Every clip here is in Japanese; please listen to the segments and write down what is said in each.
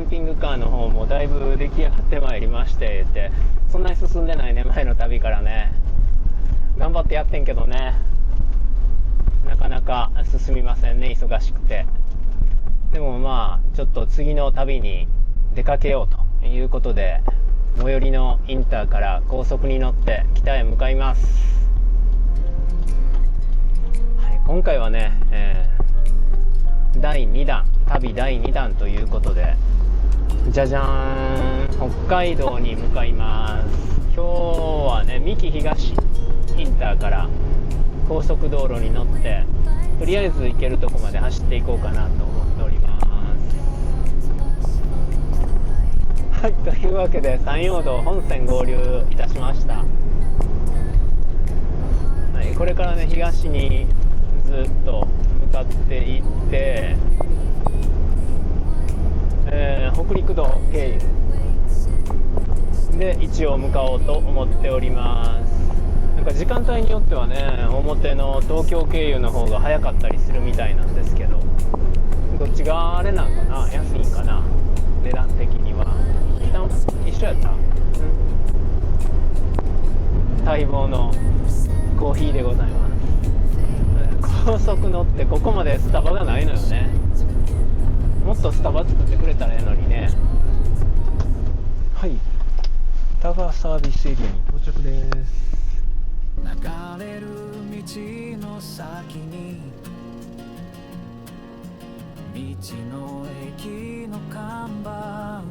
ンピングカーの方もだいぶ出来上がってまいりましてって、そんなに進んでないね、前の旅からね。頑張ってやってんけどね、なかなか進みませんね、忙しくて。でもまあちょっと次の旅に出かけようということで、最寄りのインターから高速に乗って北へ向かいます。はい、今回はね、第2弾旅第2弾ということで、じゃじゃーん、北海道に向かいます。今日はね、三木東インターから高速道路に乗ってとりあえず行けるとこまで走っていこうかなと思っております。はい、というわけで山陽道本線合流いたしました。はい、これからね、東にずっと向かっていって、北陸道経由で一応向かおうと思っております。なんか時間帯によってはね、表の東京経由の方が早かったりするみたいなんですけど、どっちがあれなんかな、安いんかな、値段的には。一緒やった？待望のコーヒーでございます。高速乗ってここまでスタバがないのよね。もっとスタバ作ってくれたらええのにね。はい、田川サービスエリアに到着です。流れる道の先に道の駅の看板、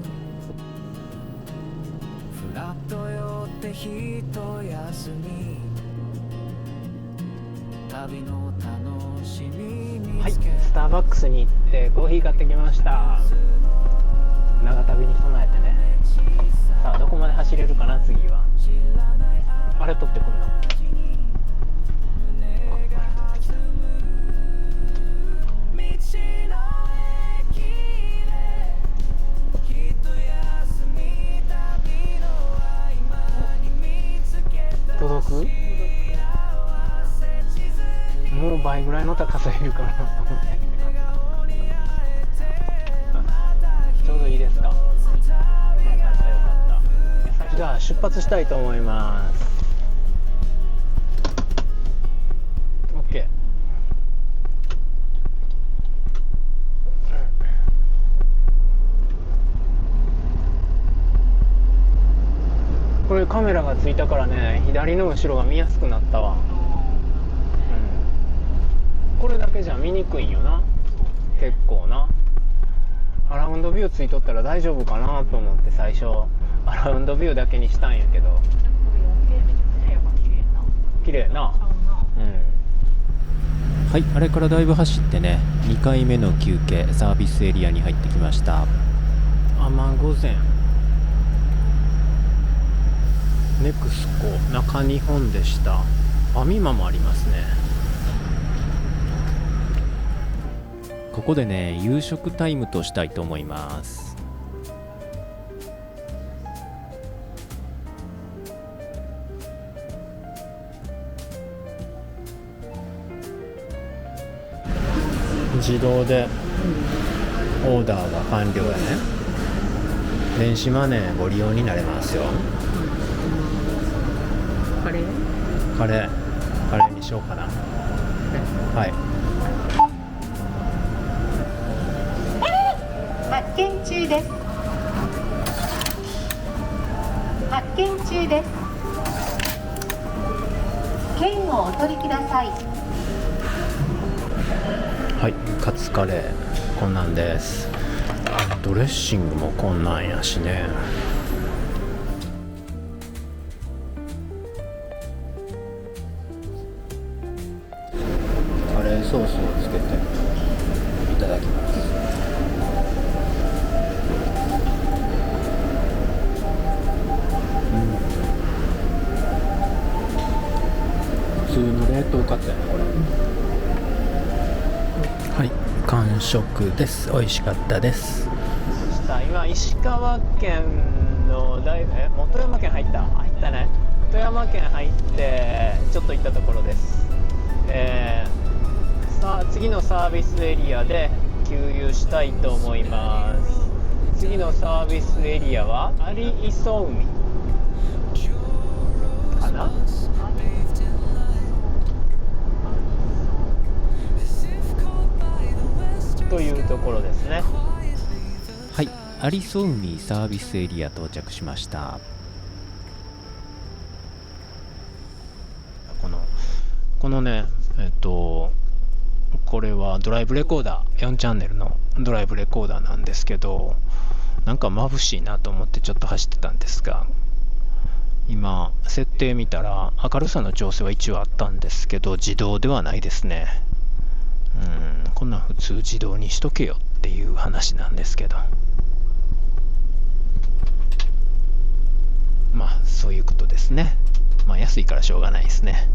ふらっと寄って一休み、旅の楽しみ見つけ。はい、スターバックスに行ってコーヒー買ってきました。長旅に備えてね。さあどこまで走れるかな、次は。あれ取ってくるの。届く？もう倍ぐらいの高さいるかなと思ってちょうどいいですか。よかったよかった。じゃあ出発したいと思います。 OK。 これカメラがついたからね、左の後ろが見やすくなったわ。これだけじゃ見にくいんよな、結構な。アラウンドビューついとったら大丈夫かなと思って最初アラウンドビューだけにしたんやけど、綺麗な。はい、あれからだいぶ走ってね、2回目の休憩サービスエリアに入ってきました。天御前ネクスコ中日本でした。ファミマもありますね。ここでね、夕食タイムとしたいと思います。自動でオーダーが完了やね。電子マネーご利用になれますよ。カレーにしようかな。はい。発見中です。発見中です。券をお取りください。はい、カツカレーこんなんです。ドレッシングもこんなんやしね。カレーソースをつけていただきます。普通の冷凍カツやねこれ。はい、完食です。美味しかったです。今石川県の本山県入ったね。富山県入ってちょっと行ったところです。さあ次のサービスエリアで給油したいと思います。次のサービスエリアは有磯海かな。というところですね。はい、有磯海サービスエリア到着しました。このねこれはドライブレコーダー、4チャンネルのドライブレコーダーなんですけど、なんか眩しいなと思ってちょっと走ってたんですが、今設定見たら明るさの調整は一応あったんですけど、自動ではないですね。こんなん普通自動にしとけよっていう話なんですけど、まあそういうことですね。まあ安いからしょうがないですね。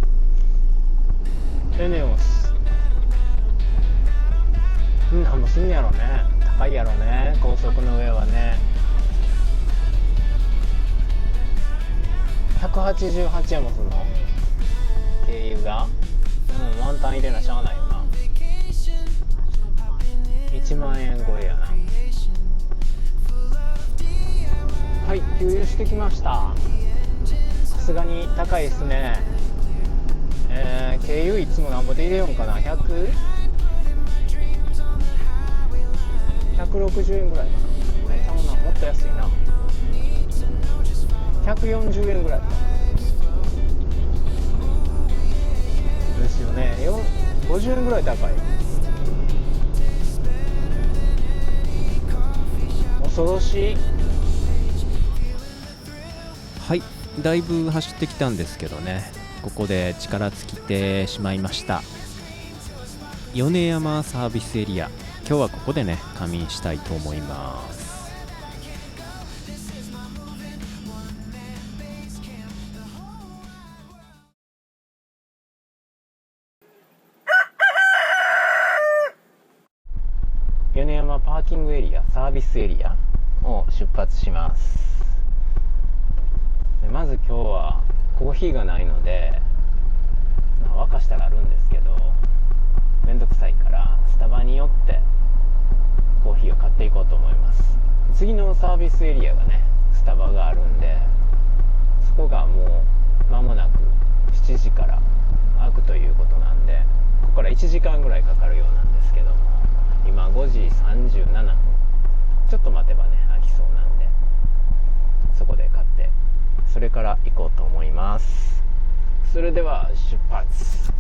エネオスなんもすんやろね。高いやろね、高速の上はね。188円もすんの経由が。ワンタン入れなしゃあないよな。1万円超えやな。はい、給油してきました。さすがに高いですね。経由いつもなんぼで入れようかな。160円ぐらいかな。ちゃうな、もっと安いな。140円ぐらいかですよね。50円ぐらい高い。恐ろしい。はい、だいぶ走ってきたんですけどね、ここで力尽きてしまいました。米山サービスエリア、今日はここでね仮眠したいと思います。米山パーキングエリア、サービスエリアを出発します。まず今日はコーヒーがないので、沸かしたらあるんですけどめんどくさいからスタバに寄ってコーヒーを買っていこうと思います。次のサービスエリアがねスタバがあるんで、そこがもう間もなく7時から開くということなんで、ここから1時間ぐらいかかるようなんですけども、今5時37分、ちょっと待てばね開きそうなんで、そこで買ってそれから行こうと思います。それでは出発。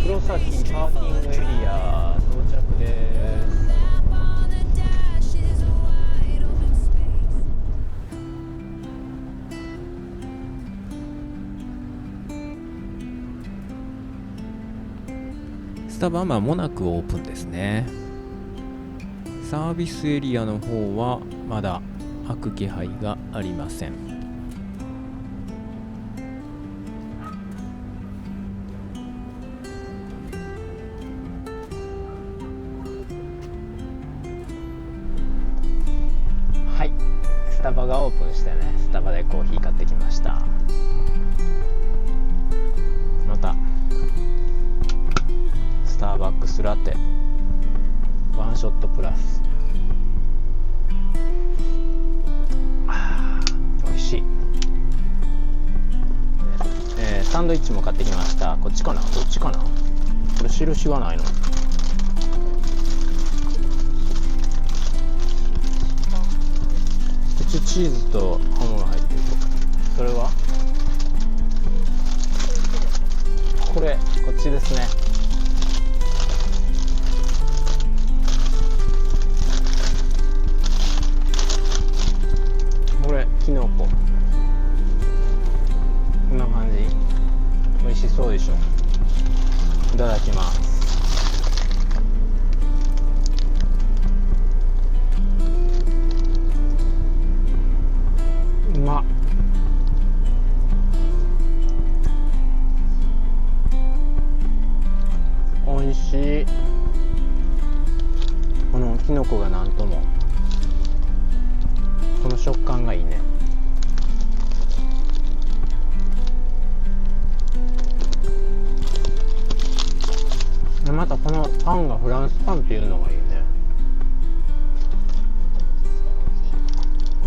黒崎パーキングエリア到着です。スタバは間もなくオープンですね。サービスエリアの方はまだ開く気配がありません。はい、スタバがオープンしてね、スタバでコーヒー買ってきました。またスターバックスラテワンショットプラス、美味しい。サンドイッチも買ってきました。こっちかな、どっちかな、これ印はないの。チーズとハムが入ってる。それはこれ、こっちですね。これキノコ、こんな感じ。美味しそうでしょ。いただきます。音も、この食感がいいね。でまたこのパンがフランスパンっていうのがいいね。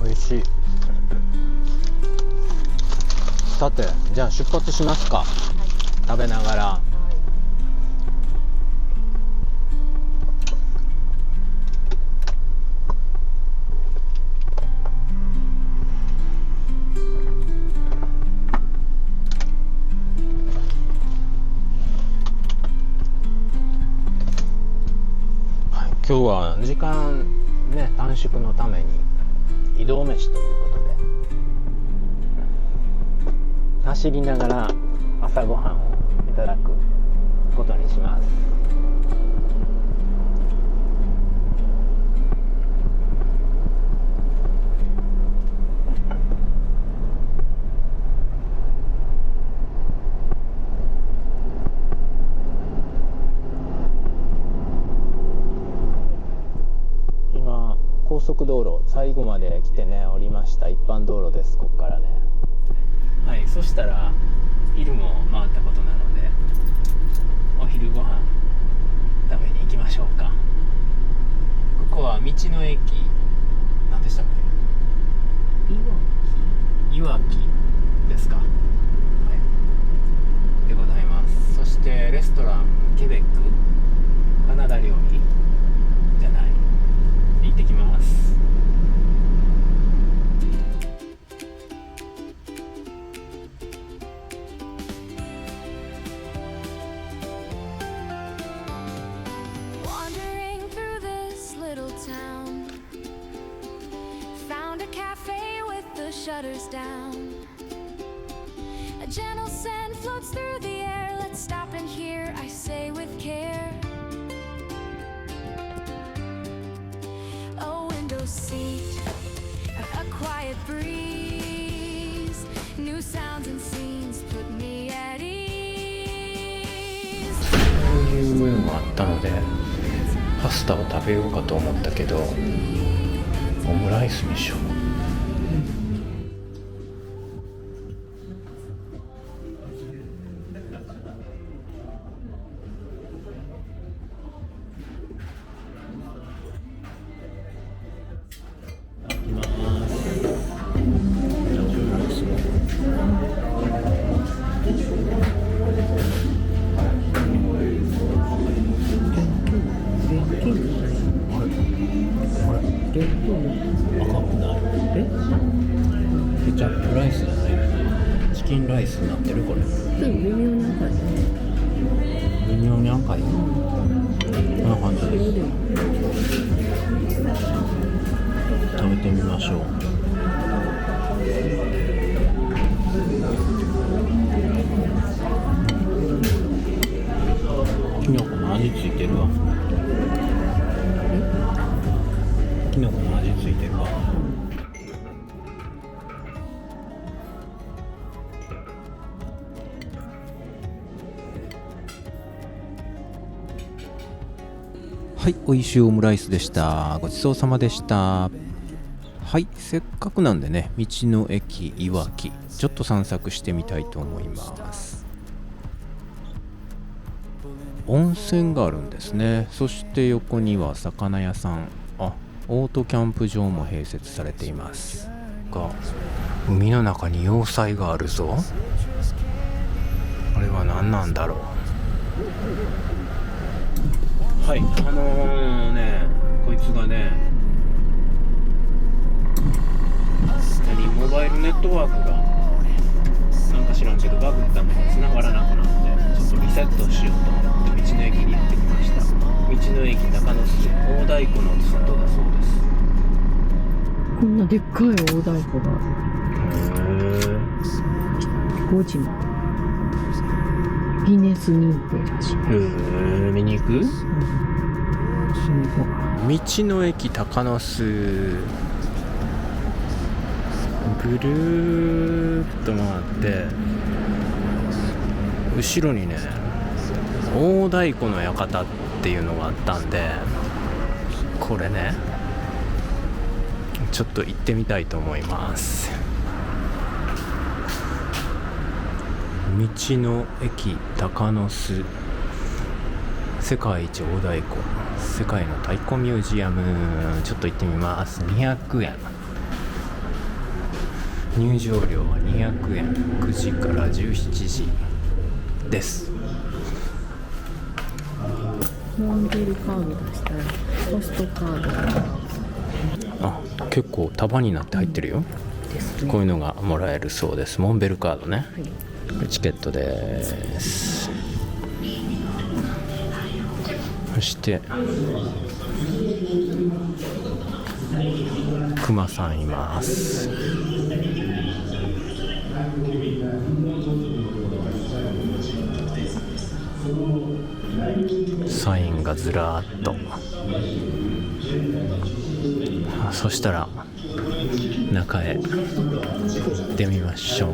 美味しい。さて、じゃあ出発しますか。食べながら。今日は時間ね短縮のために移動飯ということで、走りながら朝ごはんをいただくことにします。高速道路最後まで来てね降りました。一般道路です。ここからね。はい、そしたら昼も回ったことなのでお昼ご飯食べに行きましょうか。ここは道の駅何でしたっけ？いわきですか。はい、でございます。そしてレストランケベックカナダ料理じゃない、行ってきます。Wandering through this little town, found a cafe with the shutters down. A gentle scent floats through the air. Let's stop and hear, I say with care.A window seat, a quiet breeze, new sounds and scenes put me at ease. こういうムーンもあったのでパスタを食べようかと思ったけど、オムライスにしよう。ケチャップライスじゃない、チキンライスになってる。これ微妙に赤い。こんな感じです。食べてみましょう。きのこの味ついてるわ。きのこの味ついてるわ。はい、おいしいオムライスでした。ごちそうさまでした。はい、せっかくなんでね、道の駅いわきちょっと散策してみたいと思います。温泉があるんですね。そして横には魚屋さん、オートキャンプ場も併設されていますが、海の中に要塞があるぞ。あれは何なんだろう。はい、こいつがね、モバイルネットワークがなんか知らんけどバグったのが繋がらなくなって、ちょっとリセットしようと思って道の駅にやってきました。道の駅中野市大太鼓の里だそうです。こんなでっかい大太鼓が5時までギネス認定らしい。見に行く？しに行こうか。道の駅高野巣ぐるーっと回って後ろにね大太鼓の館っていうのがあったんで、これねちょっと行ってみたいと思います。道の駅鷹の巣、世界一大太鼓、世界の太鼓ミュージアム、ちょっと行ってみます。200円、入場料は200円、9時から17時です。モンベルカード出したらポストカードあ、結構束になって入ってるよ、ですね。こういうのがもらえるそうです。モンベルカードね、はい、チケットです。そしてクマさんいます。サインがずらーっと。そしたら中へ行ってみましょう。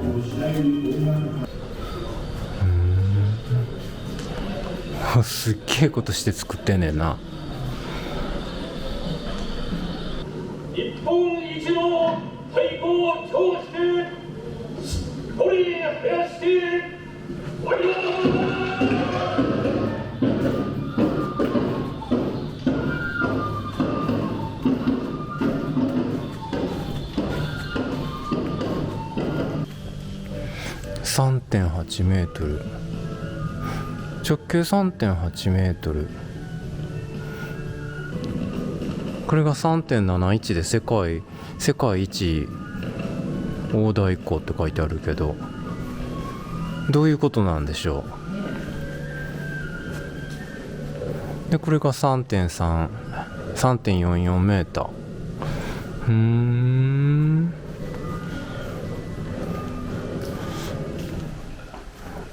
すっげえことして作ってんねんな。日本一の太鼓を調してしっとり増やしております。3.8 メートル、直径 3.8 メートル、これが 3.71 で世界一大太鼓って書いてあるけど、どういうことなんでしょう。でこれが 3.44 メーター。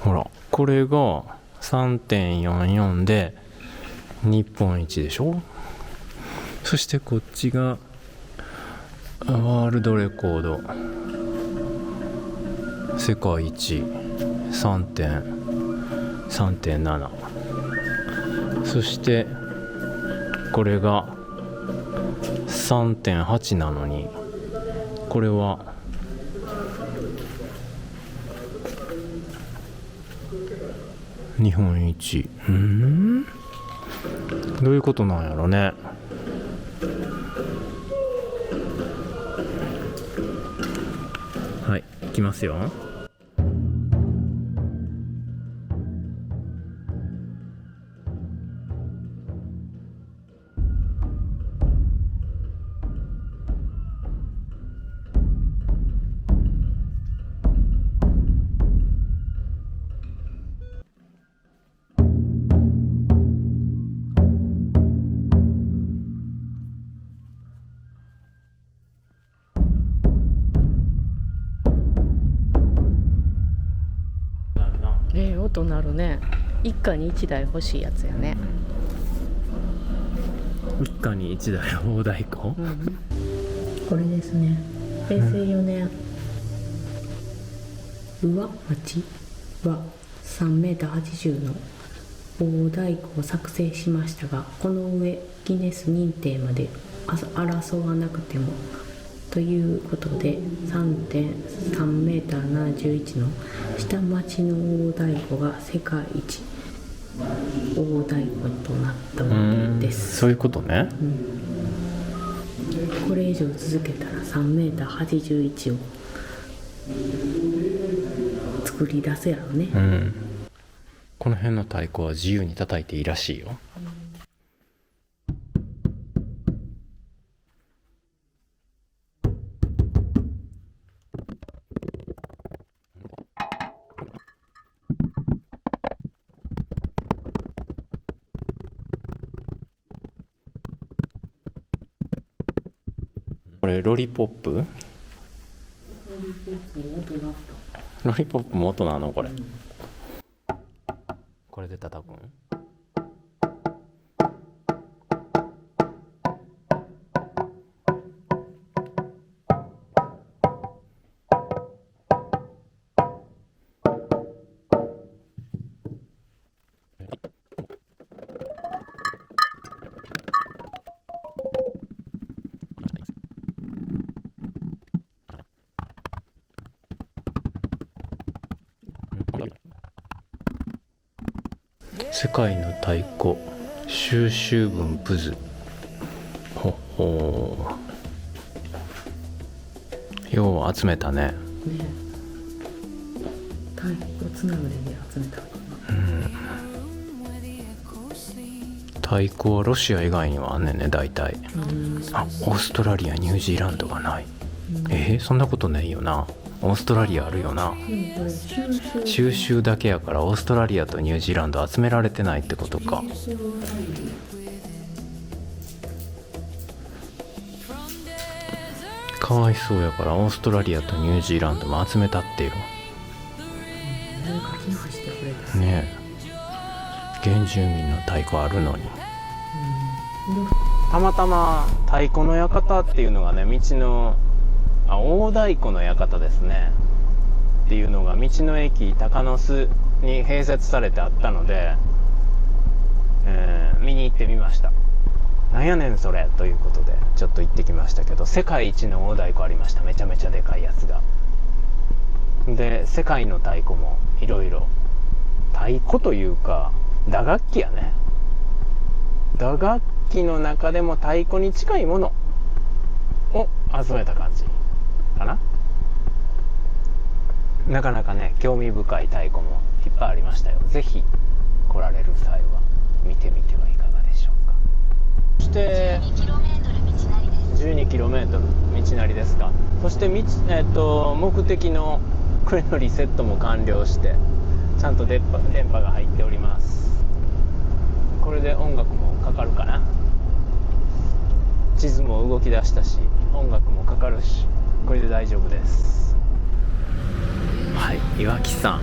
ほら、これが 3.44 で日本一でしょ。そしてこっちがワールドレコード、世界一 3.7。 そしてこれが 3.8 なのに、これは日本一。どういうことなんやろね。はい、行きますよ。音鳴るね。一家に一台欲しいやつやね。一家に一台大太鼓、これですね。平成4年、宇和町は3メーター80の大太鼓を作成しましたが、この上ギネス認定まで争わなくてもということで 3.3 メーター71の下町の大太鼓が世界一大太鼓となったわけです。そういうことね。これ以上続けたら3メーター81を作り出すやろね。この辺の太鼓は自由に叩いていいらしいよ。これロリポップ？ロリポップも音なのこれ。これで叩くん？世界の太鼓収集分布図。ほほー、よう集めたね。太鼓つながりで集めたのか太鼓はロシア以外にはあんねんね、大体。あ、オーストラリア、ニュージーランドがない。そんなことないよな。オーストラリアあるよな。な。これ収集だけやからオーストラリアとニュージーランド集められてないってことか。かわいそうやからオーストラリアとニュージーランドも集めたってよ。書き直してくれた。ねえ、原住民の太鼓あるのに。たまたま太鼓の館っていうのがね、道の大太鼓の館ですねっていうのが道の駅鷹の巣に併設されてあったので、見に行ってみました。なんやねんそれということでちょっと行ってきましたけど、世界一の大太鼓ありました。めちゃめちゃでかいやつが。で世界の太鼓もいろいろ、太鼓というか打楽器やね。打楽器の中でも太鼓に近いものを集めた感じかな。なかなかね、興味深い太鼓もいっぱいありましたよ。ぜひ来られる際は見てみてはいかがでしょうか。そして12km 道なりですか。そして目的のこれのリセットも完了して、ちゃんと電波が入っております。これで音楽もかかるかな。地図も動き出したし音楽もかかるし、これで大丈夫です。はい、岩木山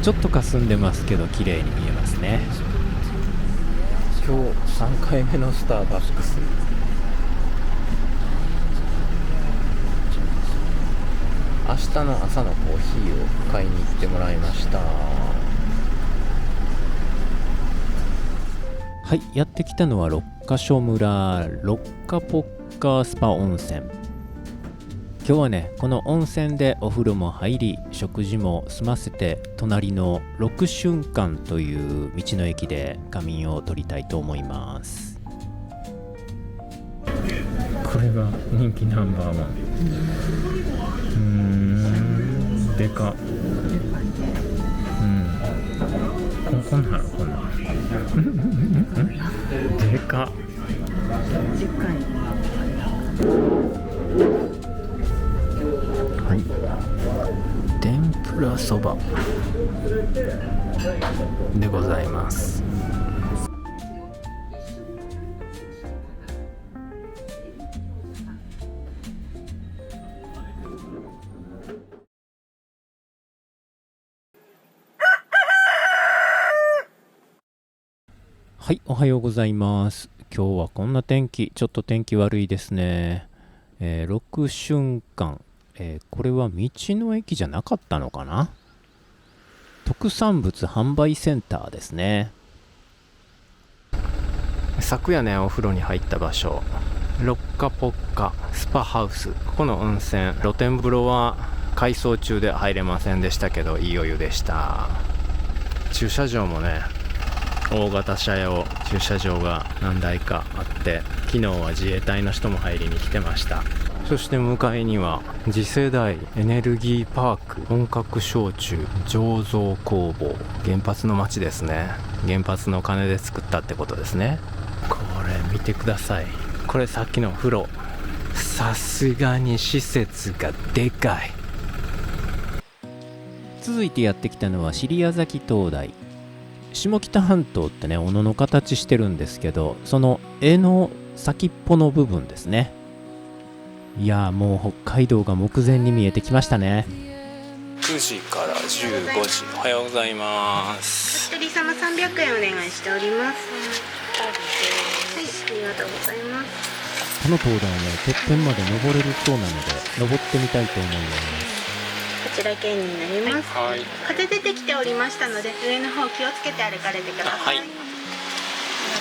ちょっと霞んでますけど綺麗に見えますね。今日3回目のスターバックス。明日の朝のコーヒーを買いに行ってもらいました。はい、やってきたのは六ヶ所村六ヶポッカスパ温泉。今日はね、この温泉でお風呂も入り食事も済ませて、隣の六瞬間という道の駅で仮眠を取りたいと思います。これが人気ナンバーワン。でか。こんなんやろ、こんなんでか。でかい。はい、天ぷらそばでございます。はい、おはようございます。今日はこんな天気、ちょっと天気悪いですね。六瞬間、これは道の駅じゃなかったのかな。特産物販売センターですね。昨夜ね、お風呂に入った場所、六ヶポッカスパハウス。ここの温泉、露天風呂は改装中で入れませんでしたけど、いいお湯でした。駐車場もね、大型車用駐車場が何台かあって、昨日は自衛隊の人も入りに来てました。そして向かいには次世代エネルギーパーク本格焼酎醸造工房。原発の街ですね。原発の金で作ったってことですね。これ見てください。これさっきの風呂、さすがに施設がでかい。続いてやってきたのは尻屋崎灯台。下北半島ってね、斧の形してるんですけど、その柄の先っぽの部分ですね。いやー、もう北海道が目前に見えてきましたね。9時から15時。おはようございます。お一人様300円お願いしております。はい、ありがとうございます。この灯台ね、てっぺんまで登れるそうなので登ってみたいと思います。こちら券になります。はい、風出てきておりましたので、上の方気をつけて歩かれてください。はい、ありがと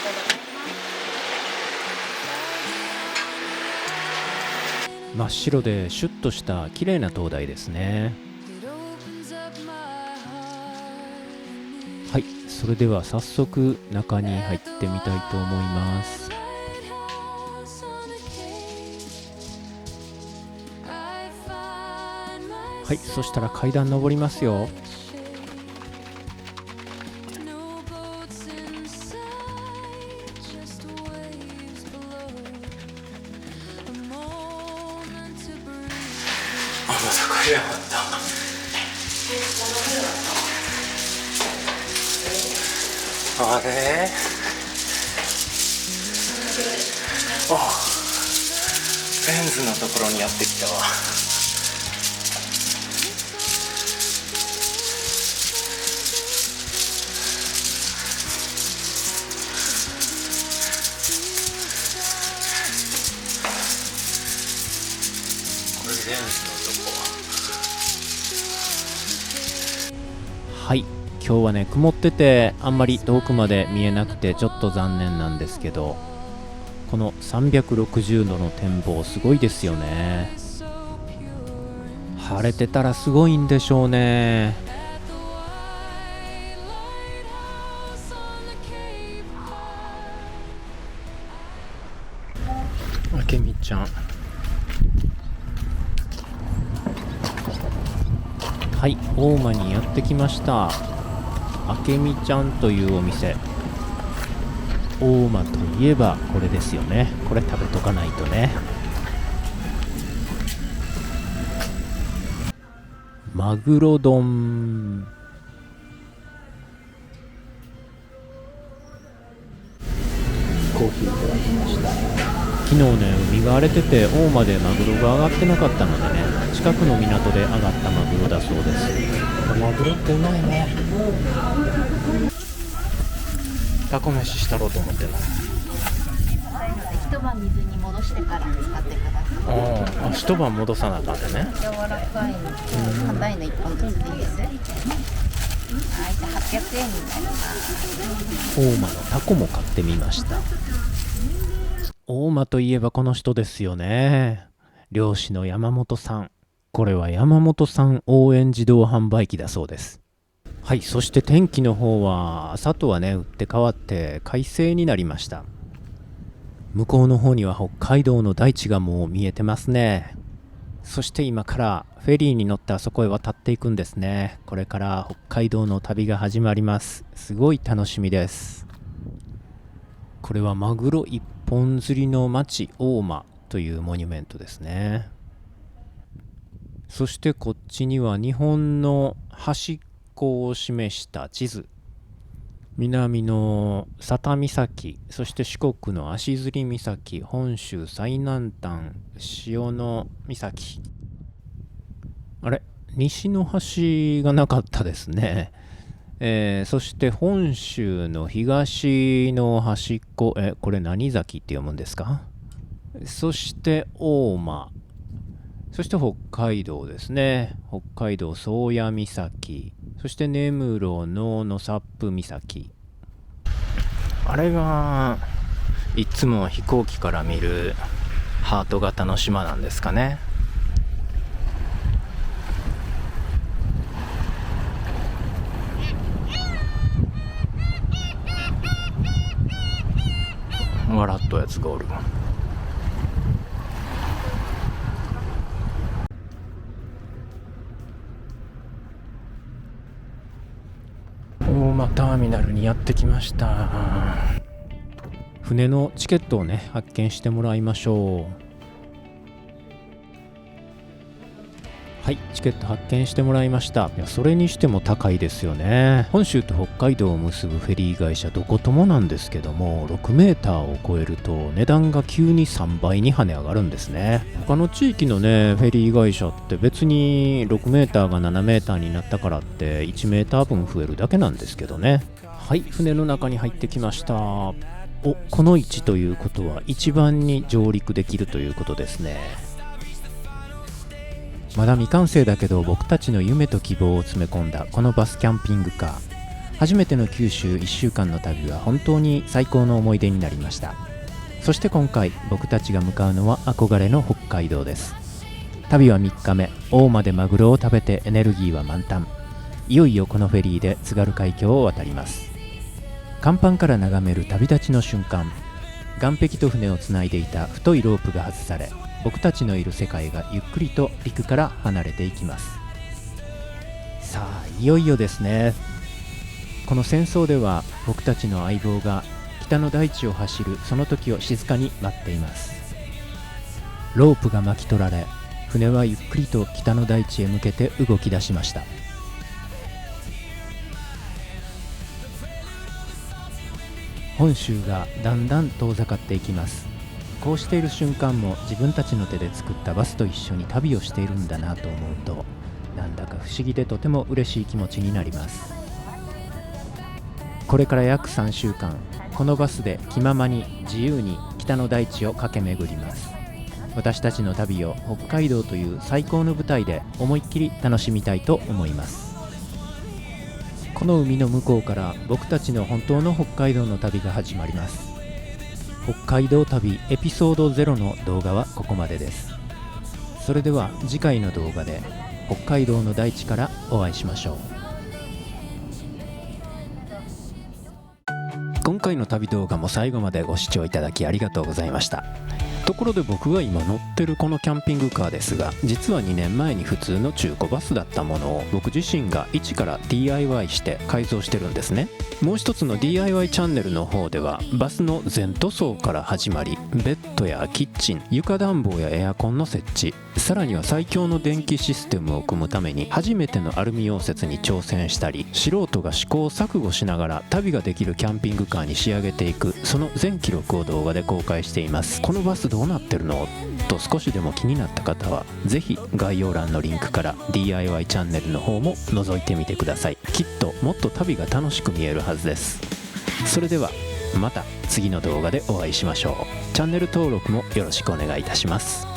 うございます。真っ白でシュッとした綺麗な灯台ですね。はい、それでは早速中に入ってみたいと思います。はい、そしたら階段登りますよ。また帰れなかった。あれレンズのところにやってきたわ。これレンズのとこ。はい、今日はね曇っててあんまり遠くまで見えなくてちょっと残念なんですけど、この360度の展望すごいですよね。晴れてたらすごいんでしょうね。あけみちゃん、はい、大間にやってきました。あけみちゃんというお店、大間といえばこれですよね。これ食べとかないとね。マグロ丼、コーヒーいただきました。昨日ね海が荒れてて大間でマグロが上がってなかったのでね、近くの港で上がったマグロだそうです。マグロってうまいね。タコ飯したろうと思ってな。一晩水に戻してから使ってください。一晩戻さなあかんね。柔らかいのと硬いの1本ずつでいいです。はい、じゃあ800円になります。大間のタコも買ってみました。大間といえばこの人ですよね。漁師の山本さん。これは山本さん応援自動販売機だそうです。はい、そして天気の方は朝とはね打って変わって快晴になりました。向こうの方には北海道の大地がもう見えてますね。そして今からフェリーに乗ってあそこへ渡っていくんですね。これから北海道の旅が始まります。すごい楽しみです。これはマグロ一本釣りの町大間というモニュメントですね。そしてこっちには日本の端っこを示した地図、南の佐多岬、そして四国の足摺岬、本州最南端塩の岬、あれ西の端がなかったですね。そして本州の東の端っこ、これ何崎って読むんですか。そして大間、そして北海道ですね。北海道宗谷岬、そして根室の納沙布岬。あれがいつも飛行機から見るハート型の島なんですかね。笑ったやつがおる。大間ターミナルにやってきました。船のチケットをね発見してもらいましょう。はい、チケット発見してもらいました。いや、それにしても高いですよね。本州と北海道を結ぶフェリー会社どこともなんですけども、6メーターを超えると値段が急に3倍に跳ね上がるんですね。他の地域のねフェリー会社って別に6メーターが7メーターになったからって1メーター分増えるだけなんですけどね。はい、船の中に入ってきました。この位置ということは一番に上陸できるということですね。まだ未完成だけど僕たちの夢と希望を詰め込んだこのバスキャンピングカー、初めての九州1週間の旅は本当に最高の思い出になりました。そして今回僕たちが向かうのは憧れの北海道です。旅は3日目、大間でマグロを食べてエネルギーは満タン。いよいよこのフェリーで津軽海峡を渡ります。甲板から眺める旅立ちの瞬間、岸壁と船をつないでいた太いロープが外され、僕たちのいる世界がゆっくりと陸から離れていきます。さあいよいよですね。この戦争では僕たちの相棒が北の大地を走るその時を静かに待っています。ロープが巻き取られ、船はゆっくりと北の大地へ向けて動き出しました。本州がだんだん遠ざかっていきます。こうしている瞬間も自分たちの手で作ったバスと一緒に旅をしているんだなと思うと、なんだか不思議でとても嬉しい気持ちになります。これから約3週間、このバスで気ままに自由に北の大地を駆け巡ります。私たちの旅を北海道という最高の舞台で思いっきり楽しみたいと思います。この海の向こうから僕たちの本当の北海道の旅が始まります。北海道旅エピソード0の動画はここまでです。それでは次回の動画で北海道の大地からお会いしましょう。今回の旅動画も最後までご視聴いただきありがとうございました。ところで僕が今乗ってるこのキャンピングカーですが、実は2年前に普通の中古バスだったものを僕自身が一から DIY して改造してるんですね。もう一つの DIY チャンネルの方ではバスの全塗装から始まり、ベッドやキッチン、床暖房やエアコンの設置、さらには最強の電気システムを組むために初めてのアルミ溶接に挑戦したり、素人が試行錯誤しながら旅ができるキャンピングカーに仕上げていく、その全記録を動画で公開しています。このバスどうなってるのと少しでも気になった方はぜひ概要欄のリンクから DIY チャンネルの方も覗いてみてください。きっともっと旅が楽しく見えるはずです。それではまた次の動画でお会いしましょう。チャンネル登録もよろしくお願いいたします。